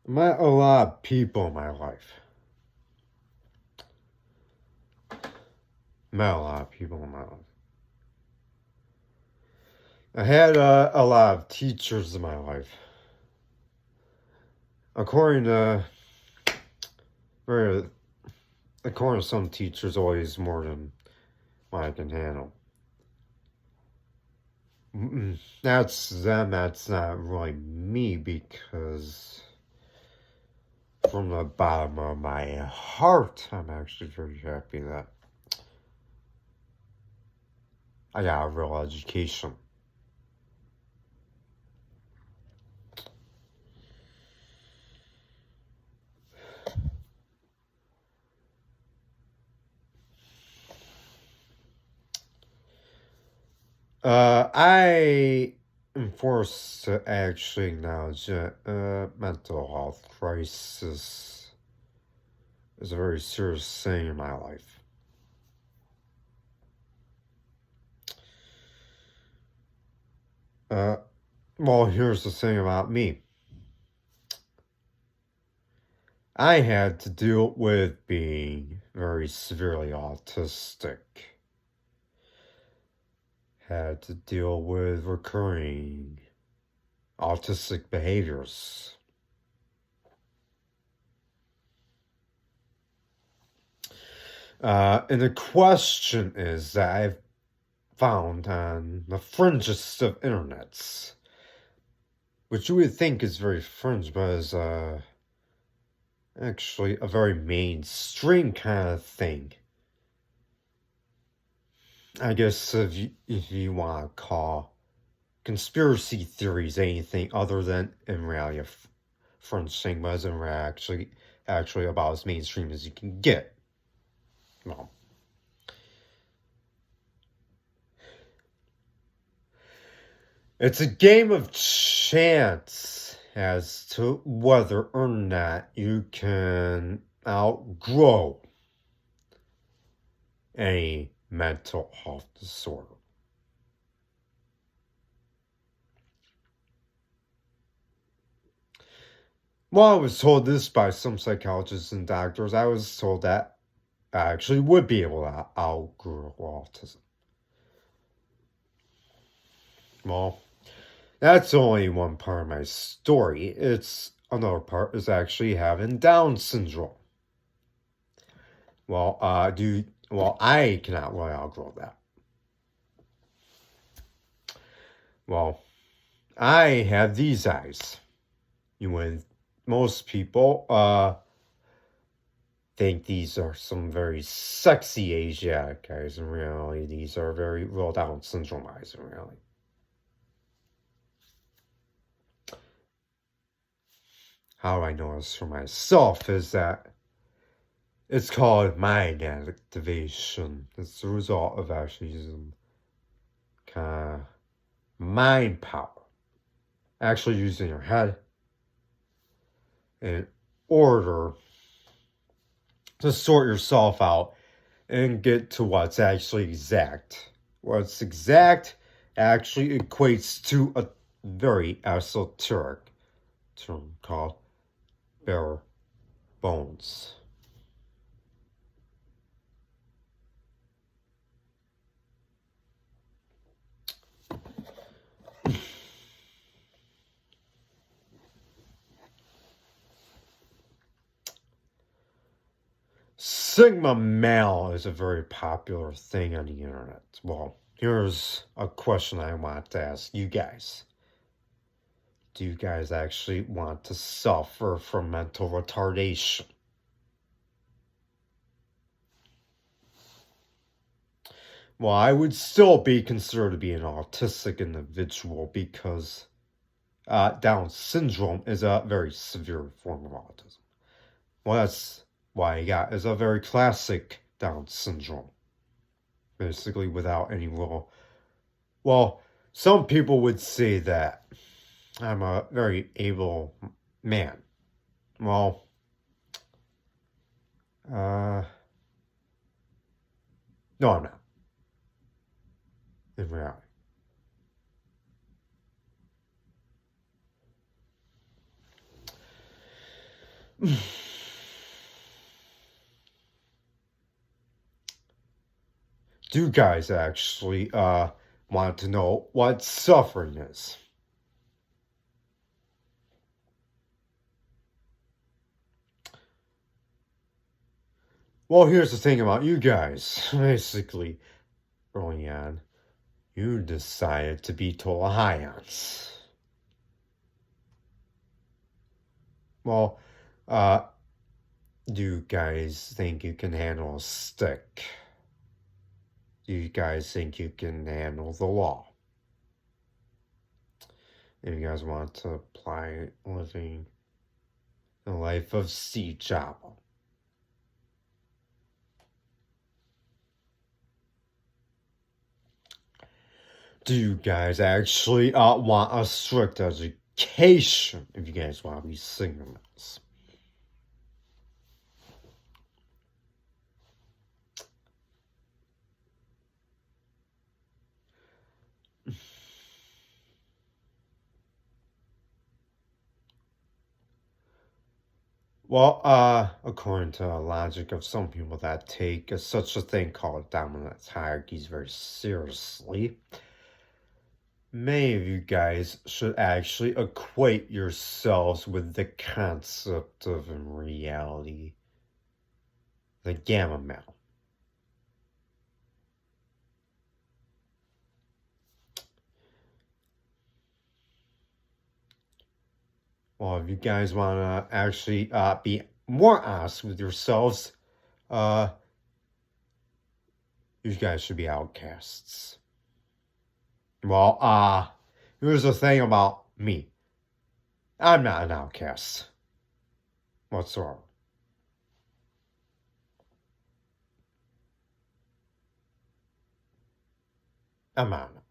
met a lot of people in my life. Met a lot of people in my life. I had a lot of teachers in my life. According to some teachers, always more than what I can handle. That's them. That's not really me, because from the bottom of my heart, I'm actually very happy that I got a real education. I am forced to actually acknowledge that mental health crisis is a very serious thing in my life. Well, here's the thing about me. I had to deal with being very severely autistic. Had to deal with recurring autistic behaviors. And the question is that I've found on the fringes of internets, which you would think is very fringe, but is actually a very mainstream kind of thing. I guess if you want to call conspiracy theories anything other than in reality a fringe thing, but isn't actually about as mainstream as you can get. Well, it's a game of chance as to whether or not you can outgrow any mental health disorder. Well, I was told this by some psychologists and doctors. I was told that I actually would be able to outgrow autism. Well, that's only one part of my story. It's another part is actually having Down syndrome. Well, I cannot really outgrow that. Well, I have these eyes. Most people think these are some very sexy Asiatic eyes. In reality, these are very real Down syndrome eyes. In reality. How I know this for myself is that it's called mind activation. It's the result of actually using kind of mind power. Actually using your head in order to sort yourself out and get to what's actually exact. What's exact actually equates to a very esoteric term called bare bones. Sigma male is a very popular thing on the internet. Well, here's a question I want to ask you guys. Do you guys actually want to suffer from mental retardation? Well, I would still be considered to be an autistic individual because Down syndrome is a very severe form of autism. Well, that's why I got is a very classic Down syndrome. Basically, without any real. Well, some people would say that I'm a very able man. Well, no, I'm not. In reality. Do you guys actually want to know what suffering is? Well, here's the thing about you guys. Basically, early on, you decided to be total hions. Well, uh, do you guys think you can handle a stick? Do you guys think you can handle the law? If you guys want to apply living the life of Steve Jobs. Do you guys actually want a strict education if you guys want to be signalers? Well, according to the logic of some people that take such a thing called dominance hierarchies very seriously, many of you guys should actually equate yourselves with the concept of, in reality, the gamma male. Well, if you guys want to actually be more honest with yourselves, you guys should be outcasts. Well, here's the thing about me. I'm not an outcast whatsoever. I'm not an outcast.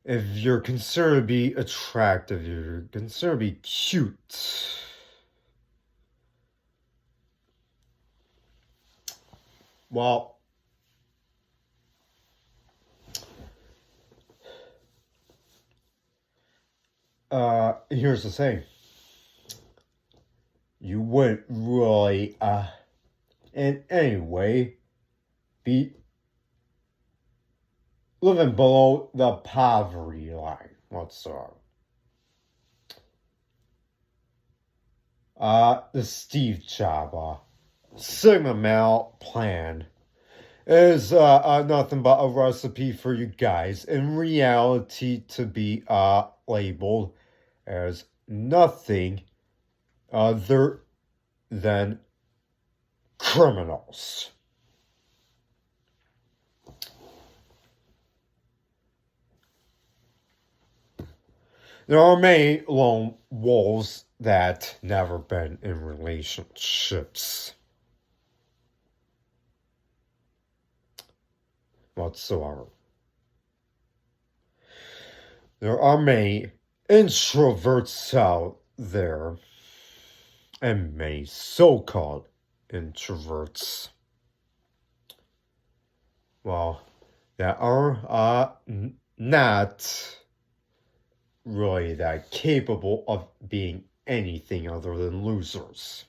If you're considered to be attractive, you're considered to be cute. Well, here's the thing. You wouldn't really, in any way, be living below the poverty line whatsoever. The Steve Jobs Sigma Male plan is nothing but a recipe for you guys in reality to be labeled as nothing other than criminals. There are many lone wolves that never been in relationships whatsoever. There are many introverts out there, and many so-called introverts, well, that are not really that capable of being anything other than losers.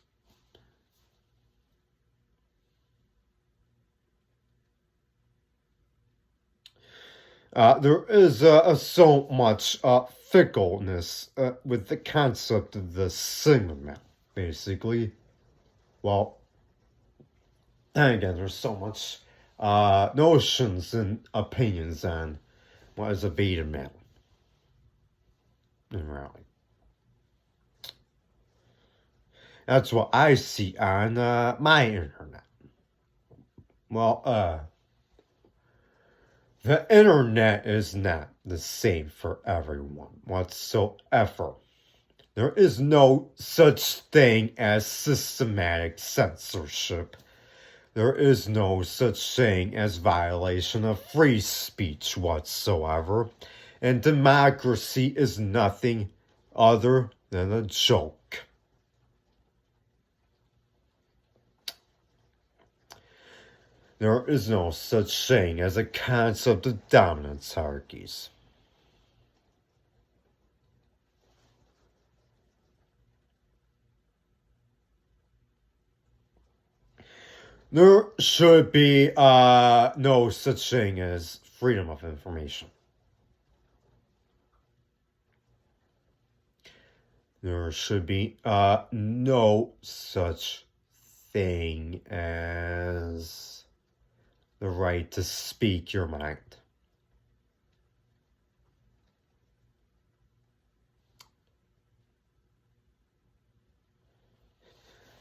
There is so much fickleness with the concept of the cinema, basically. Well, and again, there's so much notions and opinions on what is a beta male in reality. That's what I see on my internet. Well, the internet is not the same for everyone whatsoever. There is no such thing as systematic censorship. There is no such thing as violation of free speech whatsoever. And democracy is nothing other than a joke. There is no such thing as a concept of dominance hierarchies. There should be no such thing as freedom of information. There should be no such thing as the right to speak your mind.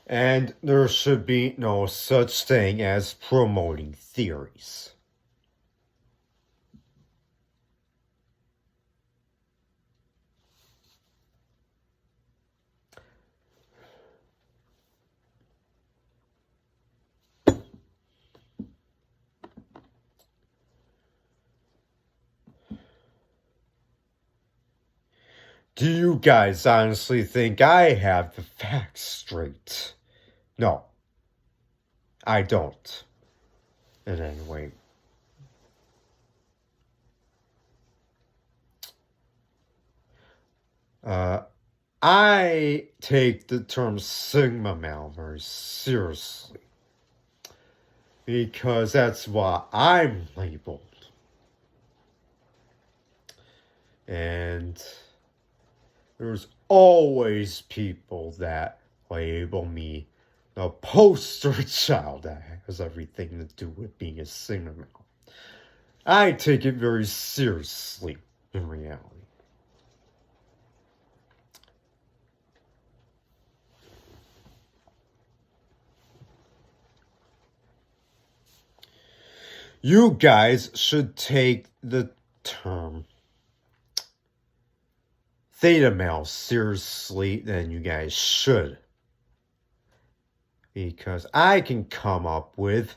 And there should be no such thing as promoting theories. Do you guys honestly think I have the facts straight? No, I don't. In any way. I take the term Sigma male very seriously because that's what I'm labeled. And there's always people that label me the poster child that has everything to do with being a Sigma male. I take it very seriously in reality. You guys should take the term Theta male seriously than you guys should. Because I can come up with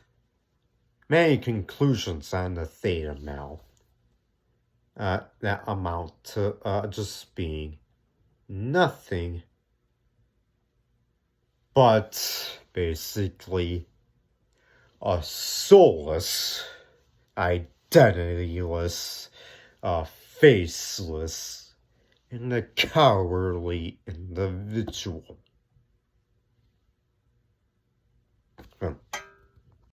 many conclusions on the Theta male that amount to just being nothing but basically a soulless, identityless, faceless, and a cowardly individual.